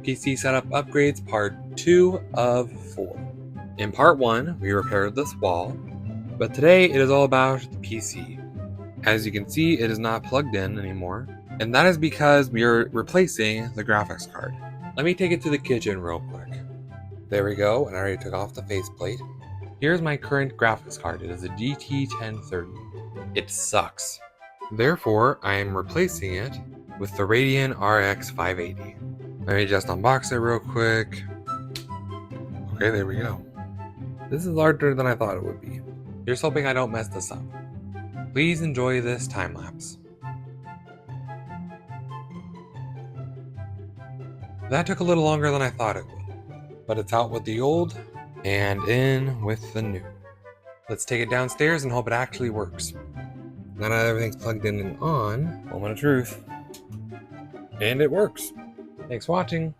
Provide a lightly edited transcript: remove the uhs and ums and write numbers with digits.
PC Setup Upgrades Part 2 of 4. In Part 1, we repaired this wall, but today it is all about the PC. As you can see, it is not plugged in anymore, and that is because we are replacing the graphics card. Let me take it to the kitchen real quick. There we go, and I already took off the faceplate. Here's my current graphics card. It is a GT 1030. It sucks. Therefore, I am replacing it with the Radeon RX 580. Let me just unbox it real quick. Okay, there we go. This is larger than I thought it would be. Here's hoping I don't mess this up. Please enjoy this time lapse. That took a little longer than I thought it would, but it's out with the old and in with the new. Let's take it downstairs and hope it actually works. Now that everything's plugged in and on, moment of truth. And it works. Thanks for watching.